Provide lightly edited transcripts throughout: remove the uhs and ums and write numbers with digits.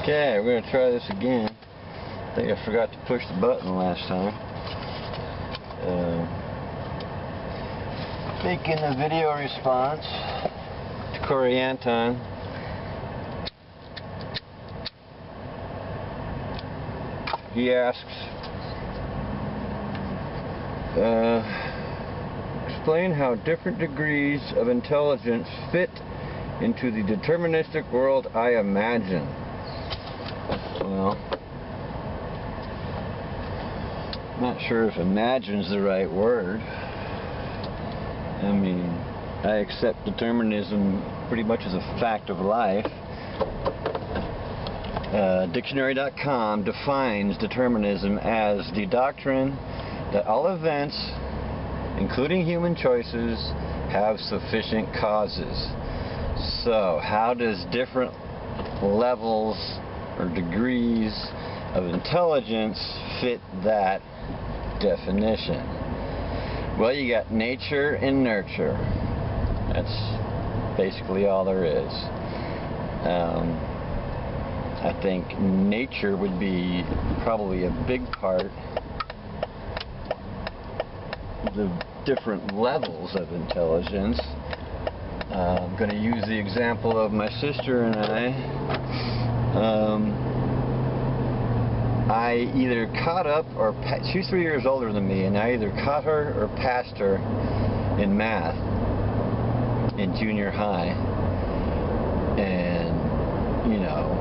Okay, we're going to try this again. I think I forgot to push the button last time. Making a video response to Corey Anton. He asks, explain how different degrees of intelligence fit into the deterministic world I imagine. Well, I'm not sure if imagine's the right word. I mean, I accept determinism pretty much as a fact of life. Dictionary.com defines determinism as the doctrine that all events, including human choices, have sufficient causes. So, how does different levels or degrees of intelligence fit that definition? Well, you got nature and nurture. That's basically all there is. I think nature would be probably a big part. The different levels of intelligence. I'm going to use the example of my sister and I either caught up or she's 3 years older than me, and I either caught her or passed her in math in junior high. And you know,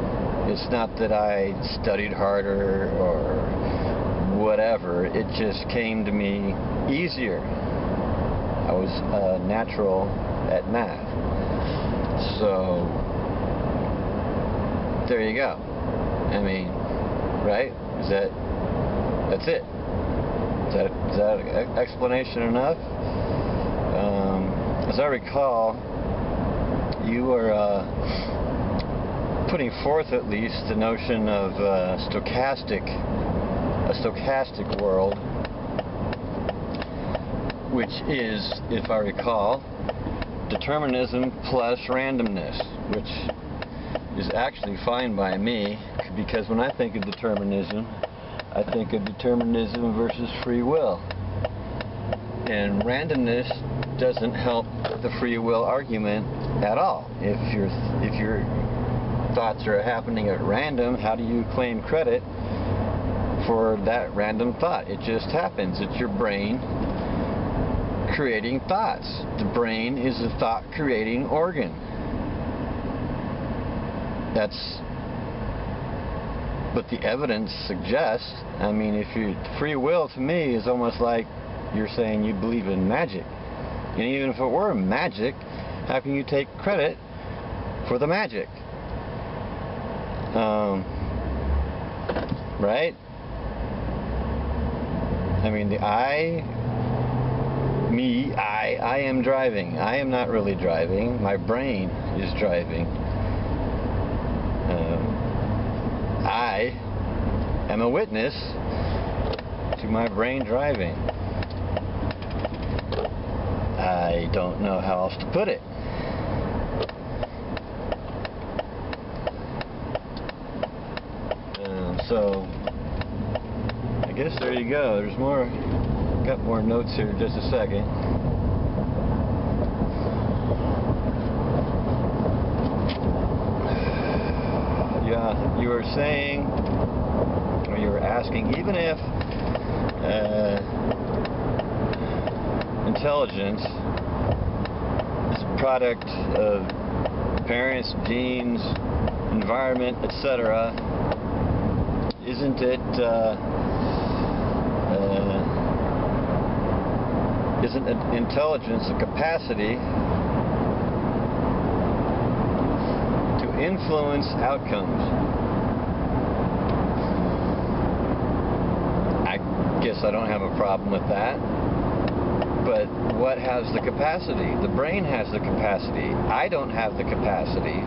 it's not that I studied harder or whatever, it just came to me easier. I was natural at math. So there you go. I mean, right? That's it? Is that explanation enough? As I recall, you were putting forth at least the notion of a stochastic world, which is, if I recall, determinism plus randomness, which is actually fine by me, because when I think of determinism, I think of determinism versus free will. And randomness doesn't help the free will argument at all. If your thoughts are happening at random, how do you claim credit for that random thought? It just happens. It's your brain creating thoughts. The brain is a thought-creating organ. That's what the evidence suggests. I mean, free will to me is almost like you're saying you believe in magic. And even if it were magic, how can you take credit for the magic? Right? I mean, I am driving. I am not really driving. My brain is driving. I am a witness to my brain driving. I don't know how else to put it. So, I guess there you go. There's more. Got more notes here in just a second. Yeah, you were saying, or you were asking, even if intelligence is a product of parents, genes, environment, etc., isn't intelligence a capacity to influence outcomes? I guess I don't have a problem with that. But what has the capacity? The brain has the capacity. I don't have the capacity.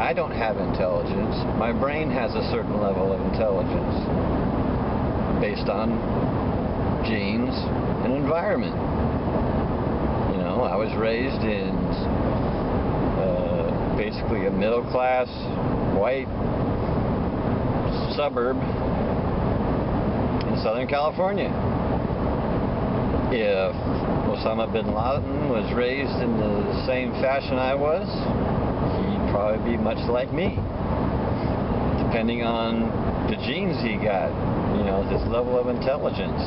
I don't have intelligence. My brain has a certain level of intelligence based on genes and environment. You know, I was raised in basically a middle-class, white suburb in Southern California. If Osama bin Laden was raised in the same fashion I was, he'd probably be much like me, depending on the genes he got, you know, his level of intelligence.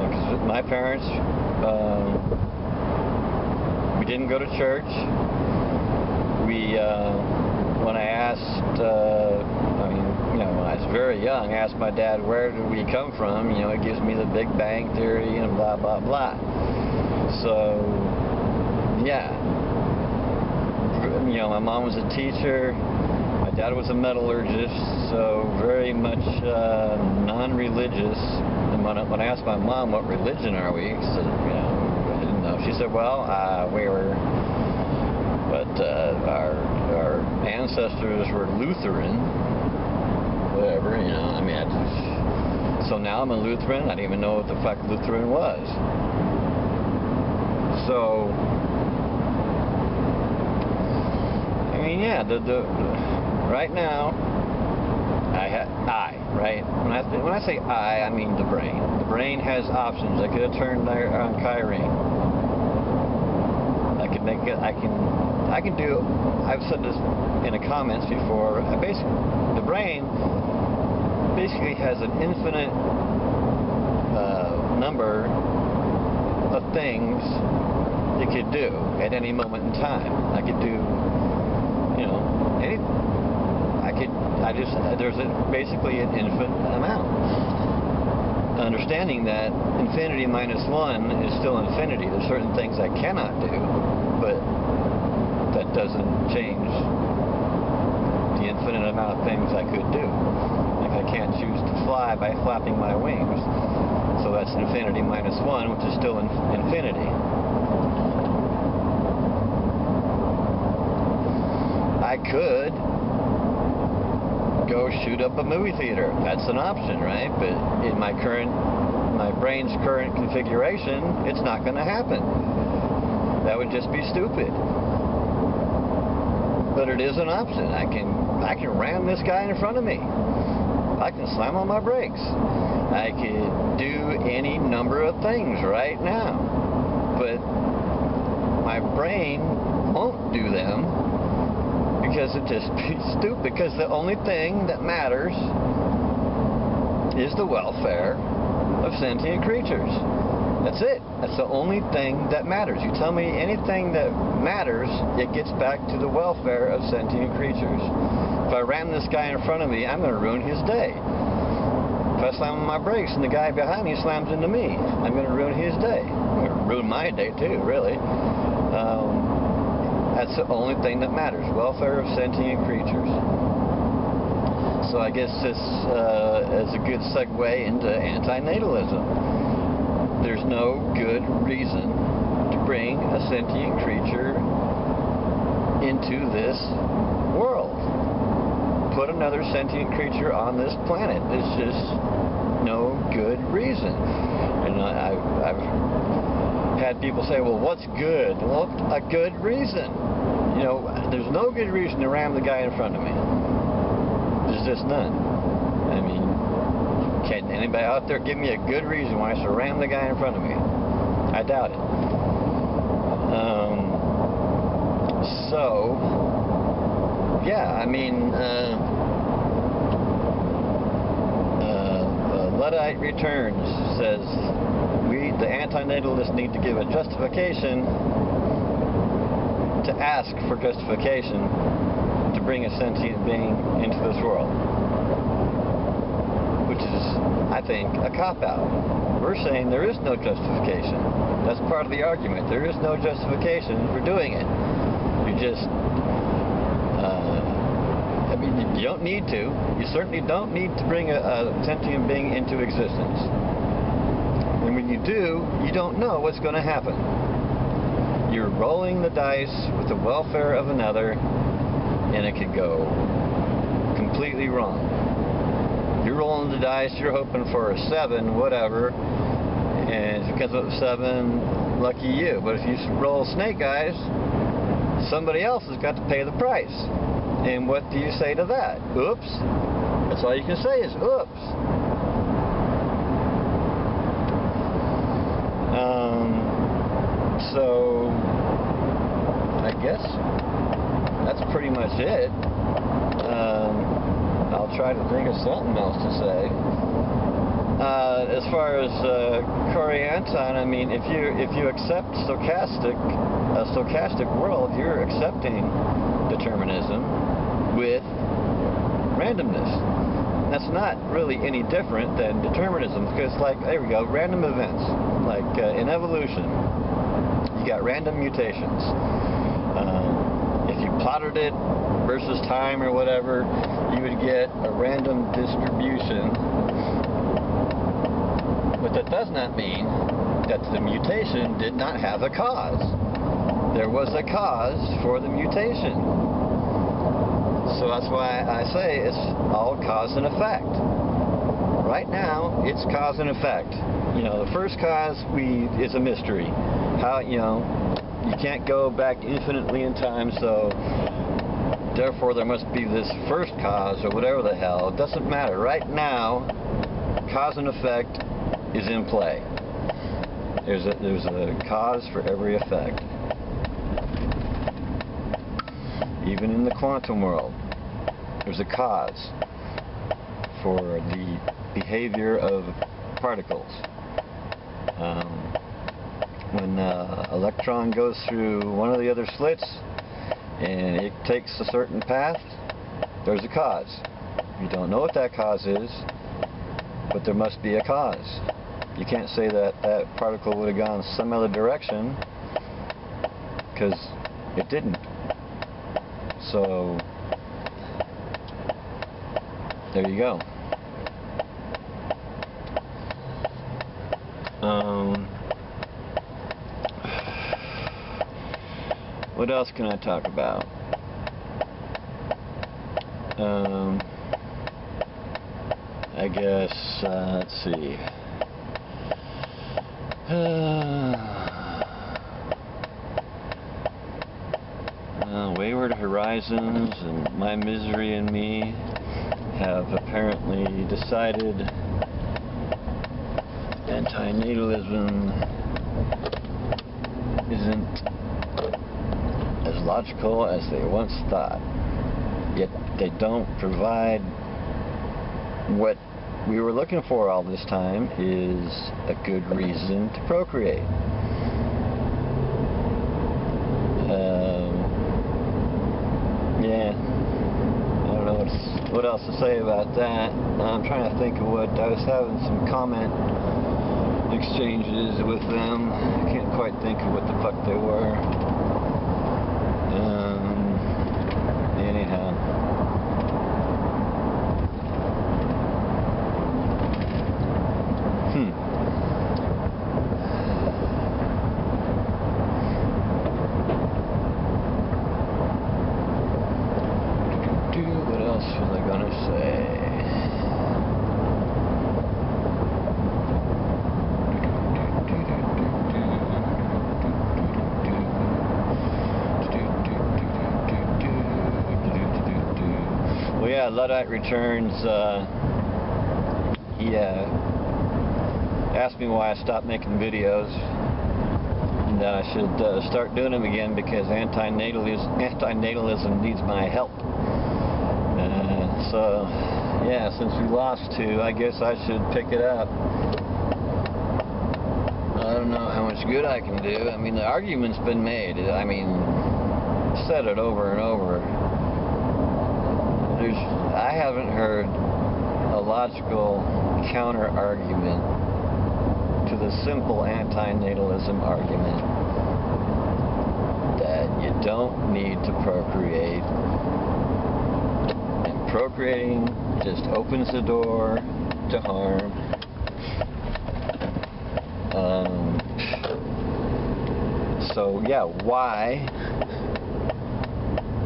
Because my parents, we didn't go to church. When I asked, when I was very young, I asked my dad, where do we come from? You know, it gives me the Big Bang Theory and blah, blah, blah. So, yeah. You know, my mom was a teacher. My dad was a metallurgist, so very much non-religious. And when I asked my mom, what religion are we? She said, you know, I didn't know. She said, well, we were... But our ancestors were Lutheran, whatever, you know. I mean, so now I'm a Lutheran. I didn't even know what the fuck Lutheran was. So, I mean, yeah, right now, right? When I say I mean the brain. The brain has options. I could have turned on Kyrene. I can do, I've said this in the comments before, the brain basically has an infinite number of things it could do at any moment in time. I could do, you know, there's basically an infinite amount. Understanding that infinity minus 1 is still infinity. There's certain things I cannot do, but that doesn't change the infinite amount of things I could do. Like I can't choose to fly by flapping my wings. So that's infinity minus 1, which is still infinity. I could go shoot up a movie theater. That's an option, right? But in my brain's current configuration, it's not going to happen. That would just be stupid. But it is an option. I can ram this guy in front of me. I can slam on my brakes. I could do any number of things right now. But my brain won't do them. Because it just be stupid. Because the only thing that matters is the welfare of sentient creatures. That's it. That's the only thing that matters. You tell me anything that matters, it gets back to the welfare of sentient creatures. If I ram this guy in front of me, I'm going to ruin his day. If I slam on my brakes and the guy behind me slams into me, I'm going to ruin his day. I'm going to ruin my day too, really. That's the only thing that matters, welfare of sentient creatures. So I guess this is a good segue into antinatalism. There's no good reason to bring a sentient creature into this world. Put another sentient creature on this planet. There's just no good reason. And I've had people say, well, what's good? Well, a good reason. You know, there's no good reason to ram the guy in front of me. There's just none. I mean, can anybody out there give me a good reason why I should ram the guy in front of me? I doubt it. So, yeah, I mean, Luddite Returns says, the antinatalists need to give a justification, to ask for justification to bring a sentient being into this world. Which is, I think, a cop-out. We're saying there is no justification. That's part of the argument. There is no justification for doing it. You just, I mean, you don't need to. You certainly don't need to bring a sentient being into existence. And when you do, you don't know what's going to happen. You're rolling the dice with the welfare of another, and it could go completely wrong. You're rolling the dice, you're hoping for a 7, whatever, and if it comes up with 7, lucky you. But if you roll snake eyes, somebody else has got to pay the price. And what do you say to that? Oops. That's all you can say is oops. So I guess that's pretty much it. I'll try to think of something else to say. As far as Corey Anton, I mean, if you accept a stochastic world, you're accepting determinism with randomness. That's not really any different than determinism, because, like, there we go, random events. Like in evolution, you got random mutations. If you plotted it versus time or whatever, you would get a random distribution. But that does not mean that the mutation did not have a cause. There was a cause for the mutation. So that's why I say it's all cause and effect. Right now, it's cause and effect. You know, the first cause is a mystery. How, you know, you can't go back infinitely in time, so therefore there must be this first cause or whatever the hell. It doesn't matter. Right now, cause and effect is in play. There's a cause for every effect. Even in the quantum world, there's a cause for the behavior of particles. When an electron goes through one of the other slits and it takes a certain path, there's a cause. You don't know what that cause is, but there must be a cause. You can't say that that particle would have gone some other direction, because it didn't. So there you go. What else can I talk about? I guess, let's see. Wayward Horizons and My Misery and Me have apparently decided antinatalism isn't as logical as they once thought. Yet they don't provide what we were looking for all this time, is a good reason to procreate. Yeah, I don't know what else to say about that. I'm trying to think of what, I was having some comment exchanges with them. I can't quite think of what the fuck they were. Anyhow. What else was I gonna say? Well, yeah, Luddite Returns, he asked me why I stopped making videos, and that I should start doing them again because antinatalism needs my help. So, yeah, since we lost two, I guess I should pick it up. I don't know how much good I can do. I mean, the argument's been made. I mean, said it over and over. I haven't heard a logical counter-argument to the simple antinatalism argument that you don't need to procreate. Procreating just opens the door to harm. So yeah, why?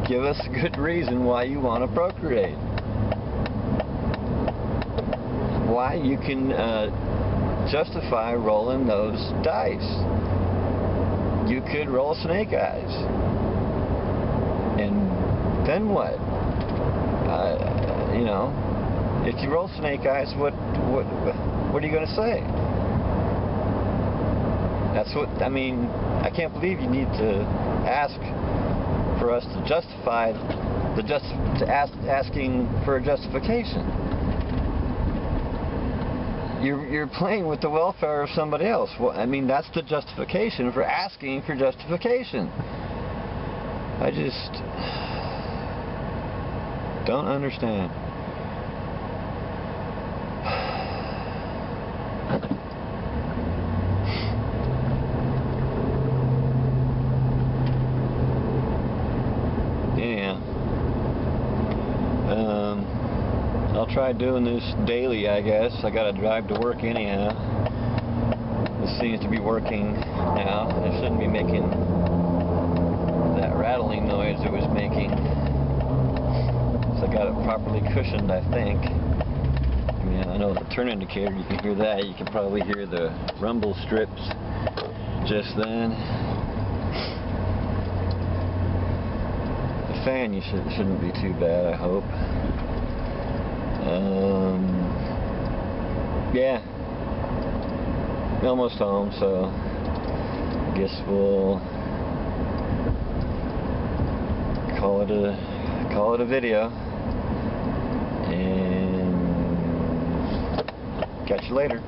Give us a good reason why you want to procreate. Why you can justify rolling those dice. You could roll snake eyes. then what? You know, if you roll snake eyes, what are you going to say? That's what, I mean, I can't believe you need to ask for us to justify asking for a justification. You're playing with the welfare of somebody else. Well, I mean, that's the justification for asking for justification. I just don't understand. Yeah. I'll try doing this daily, I guess. I gotta drive to work anyhow. This seems to be working now. It shouldn't be making that rattling noise it was making. So I got it properly cushioned, I think. I mean, I know the turn indicator, you can hear that. You can probably hear the rumble strips just then. The fan shouldn't be too bad, I hope. Yeah. Almost home, so I guess we'll call it a video, and catch you later.